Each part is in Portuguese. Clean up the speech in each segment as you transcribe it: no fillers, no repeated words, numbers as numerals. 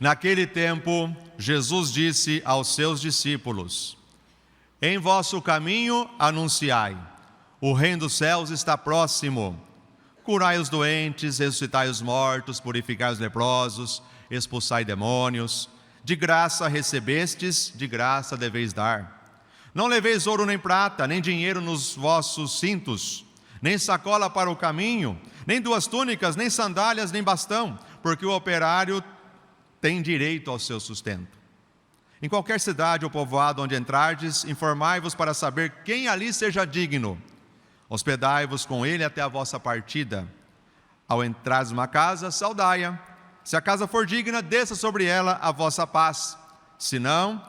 Naquele tempo, Jesus disse aos seus discípulos: em vosso caminho anunciai, o reino dos céus está próximo. Curai os doentes, ressuscitai os mortos, purificai os leprosos, expulsai demônios. De graça recebestes, de graça deveis dar. Não leveis ouro nem prata, nem dinheiro nos vossos cintos, nem sacola para o caminho, nem duas túnicas, nem sandálias, nem bastão, porque o operário tem direito ao seu sustento. Em qualquer cidade ou povoado onde entrardes, informai-vos para saber quem ali seja digno. Hospedai-vos com ele até a vossa partida. Ao entrares numa casa, saudai-a. Se a casa for digna, desça sobre ela a vossa paz. Se não,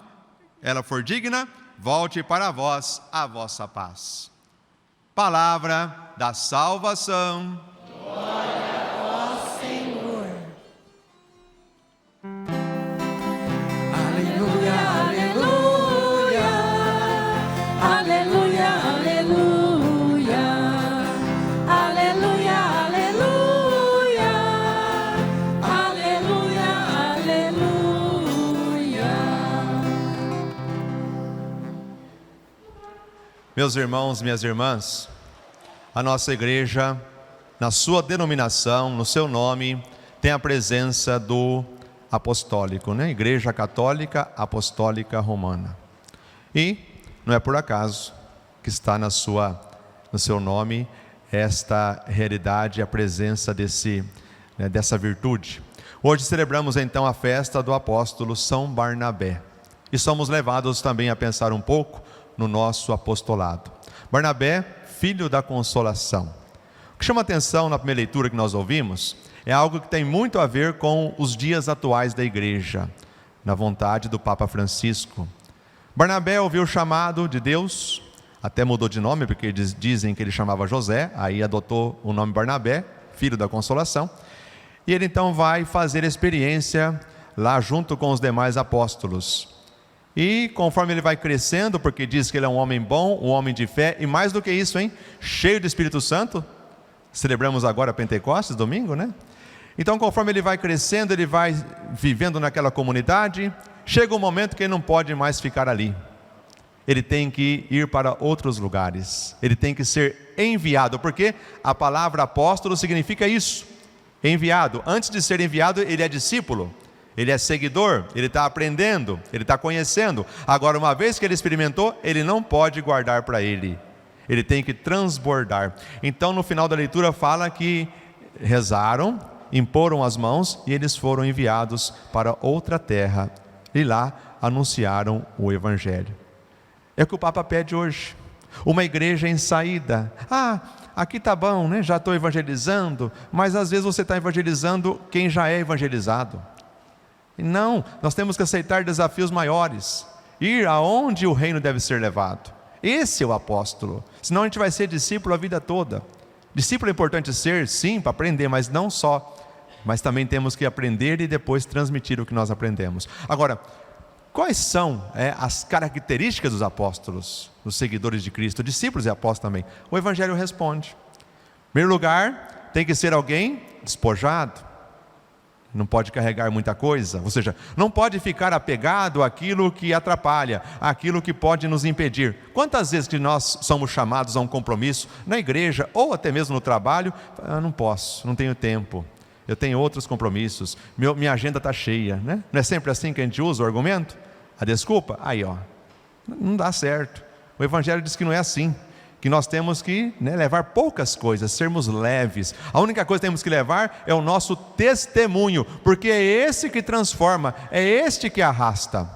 ela for digna, volte para vós a vossa paz. Palavra da salvação. Glória a vós, Senhor. Aleluia, aleluia. Aleluia, aleluia. Aleluia, aleluia. Aleluia, aleluia. Meus irmãos, minhas irmãs, a nossa igreja, na sua denominação, no seu nome, tem a presença do apostólico, né? Igreja Católica Apostólica Romana. E não é por acaso que está no seu nome esta realidade, a presença dessa virtude. Hoje celebramos então a festa do apóstolo São Barnabé. E somos levados também a pensar um pouco no nosso apostolado. Barnabé, filho da consolação. O que chama atenção na primeira leitura que nós ouvimos é algo que tem muito a ver com os dias atuais da igreja, na vontade do Papa Francisco. Barnabé ouviu o chamado de Deus, até mudou de nome, porque dizem que ele chamava José, aí adotou o nome Barnabé, filho da consolação, e ele então vai fazer experiência lá junto com os demais apóstolos. E conforme ele vai crescendo, porque diz que ele é um homem bom, um homem de fé, e mais do que isso, cheio do Espírito Santo. Celebramos agora Pentecostes, domingo, né? Então conforme ele vai crescendo, ele vai vivendo naquela comunidade, chega um momento que ele não pode mais ficar ali. Ele tem que ir para outros lugares, ele tem que ser enviado, porque a palavra apóstolo significa isso, enviado. Antes de ser enviado, ele é discípulo. Ele é seguidor, ele está aprendendo, ele está conhecendo. Agora, uma vez que ele experimentou, ele não pode guardar para ele. Ele tem que transbordar. Então, no final da leitura fala que rezaram, imporam as mãos e eles foram enviados para outra terra. E lá anunciaram o Evangelho. É o que o Papa pede hoje. Uma igreja em saída. Aqui está bom, né? Já estou evangelizando. Mas às vezes você está evangelizando quem já é evangelizado. Não, nós temos que aceitar desafios maiores, ir aonde o reino deve ser levado. Esse é o apóstolo, senão a gente vai ser discípulo a vida toda. Discípulo é importante ser, sim, para aprender, mas não só, mas também temos que aprender e depois transmitir o que nós aprendemos. Agora, quais são as características dos apóstolos, dos seguidores de Cristo, discípulos e apóstolos também? O Evangelho responde. Em primeiro lugar, tem que ser alguém despojado. Não pode carregar muita coisa, ou seja, não pode ficar apegado àquilo que atrapalha, àquilo que pode nos impedir. Quantas vezes que nós somos chamados a um compromisso na igreja ou até mesmo no trabalho, não posso, não tenho tempo, eu tenho outros compromissos, minha agenda está cheia, né? Não é sempre assim que a gente usa o argumento? A desculpa? Não dá certo. O Evangelho diz que não é assim, que nós temos que levar poucas coisas, sermos leves. A única coisa que temos que levar é o nosso testemunho, porque é esse que transforma, é este que arrasta.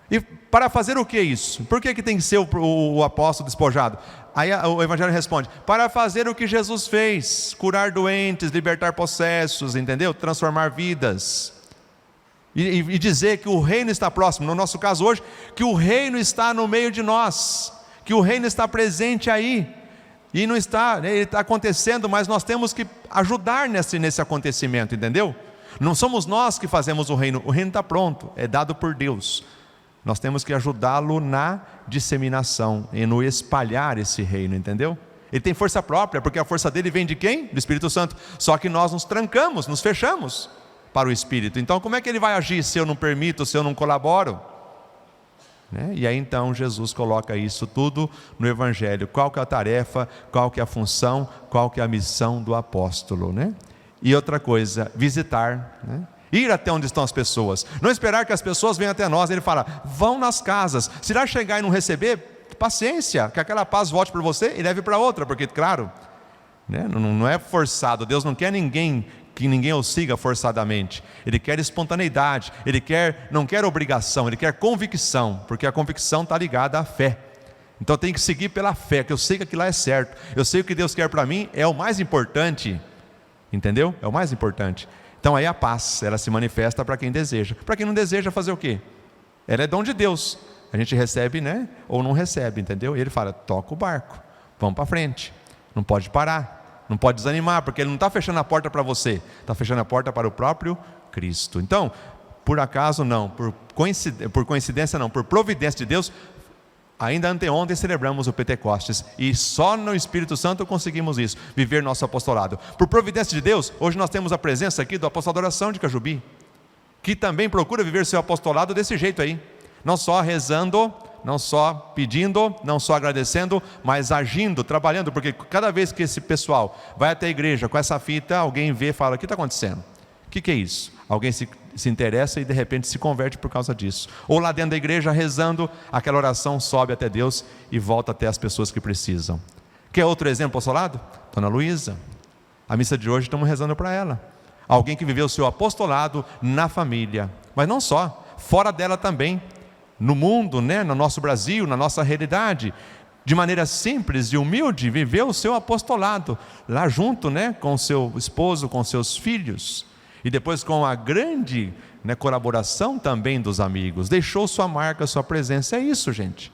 E para fazer o que isso? Por que tem que ser o apóstolo despojado? Aí o Evangelho responde: para fazer o que Jesus fez, curar doentes, libertar possessos, entendeu? Transformar vidas. E dizer que o reino está próximo, no nosso caso hoje, que o reino está no meio de nós, que o reino está presente aí, e não está, ele está acontecendo, mas nós temos que ajudar nesse acontecimento, entendeu? Não somos nós que fazemos o reino está pronto, é dado por Deus. Nós temos que ajudá-lo na disseminação e no espalhar esse reino, entendeu? Ele tem força própria, porque a força dele vem de quem? Do Espírito Santo. Só que nós nos trancamos, nos fechamos. para o Espírito. Então como é que ele vai agir se eu não permito, se eu não colaboro? E aí então Jesus coloca isso tudo no Evangelho. Qual que é a tarefa, qual que é a função, qual que é a missão do apóstolo, E outra coisa, visitar, ir até onde estão as pessoas, não esperar que as pessoas venham até nós. Ele fala, vão nas casas, se lá chegar e não receber, paciência, que aquela paz volte para você e leve para outra, porque claro, não é forçado, Deus não quer que ninguém o siga forçadamente. Ele quer espontaneidade, não quer obrigação, ele quer convicção, porque a convicção está ligada à fé. Então tem que seguir pela fé, que eu sei que aquilo lá é certo, eu sei o que Deus quer para mim, é o mais importante, entendeu? É o mais importante. Então aí a paz, ela se manifesta para quem deseja. Para quem não deseja, fazer o quê? Ela é dom de Deus, a gente recebe, ou não recebe, entendeu? E ele fala, toca o barco, vamos para frente, não pode parar, não pode desanimar, porque ele não está fechando a porta para você, está fechando a porta para o próprio Cristo. Então, por acaso não, por coincidência não, por providência de Deus, ainda anteontem celebramos o Pentecostes, e só no Espírito Santo conseguimos isso, viver nosso apostolado. Por providência de Deus, hoje nós temos a presença aqui do apostolado de oração de Cajubi, que também procura viver seu apostolado desse jeito aí, não só rezando, não só pedindo, não só agradecendo, mas agindo, trabalhando, porque cada vez que esse pessoal vai até a igreja com essa fita, alguém vê e fala, o que está acontecendo? O que é isso? Alguém se interessa e de repente se converte por causa disso. Ou lá dentro da igreja rezando, aquela oração sobe até Deus e volta até as pessoas que precisam. Quer outro exemplo apostolado? Dona Luísa, a missa de hoje estamos rezando para ela. Alguém que viveu o seu apostolado na família, mas não só, fora dela também, no mundo, no nosso Brasil, na nossa realidade, de maneira simples e humilde, viveu o seu apostolado, lá junto com o seu esposo, com seus filhos, e depois com a grande colaboração também dos amigos, deixou sua marca, sua presença. É isso, gente.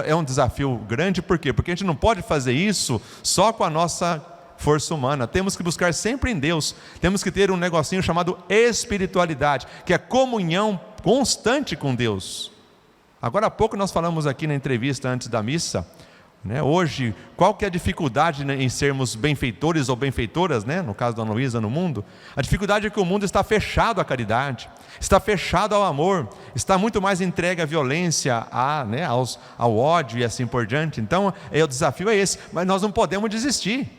É um desafio grande, por quê? Porque a gente não pode fazer isso só com a nossa força humana, temos que buscar sempre em Deus, temos que ter um negocinho chamado espiritualidade, que é comunhão constante com Deus. Agora há pouco nós falamos aqui na entrevista antes da missa, hoje, qual que é a dificuldade em sermos benfeitores ou benfeitoras, no caso da Ana Luísa, no mundo? A dificuldade é que o mundo está fechado à caridade, está fechado ao amor, está muito mais entregue à violência, ao ódio e assim por diante. Então o desafio é esse, mas nós não podemos desistir,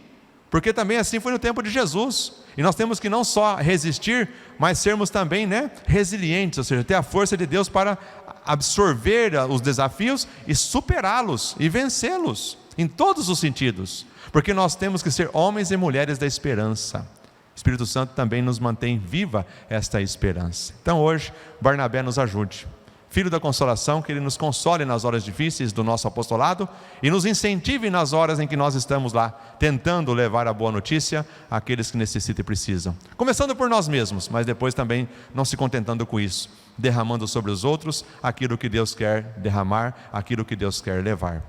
porque também assim foi no tempo de Jesus, e nós temos que não só resistir, mas sermos também resilientes, ou seja, ter a força de Deus para absorver os desafios e superá-los e vencê-los em todos os sentidos, porque nós temos que ser homens e mulheres da esperança. O Espírito Santo também nos mantém viva esta esperança. Então hoje Barnabé nos ajude, Filho da consolação, que Ele nos console nas horas difíceis do nosso apostolado e nos incentive nas horas em que nós estamos lá, tentando levar a boa notícia àqueles que necessitam e precisam. Começando por nós mesmos, mas depois também não se contentando com isso, derramando sobre os outros aquilo que Deus quer derramar, aquilo que Deus quer levar.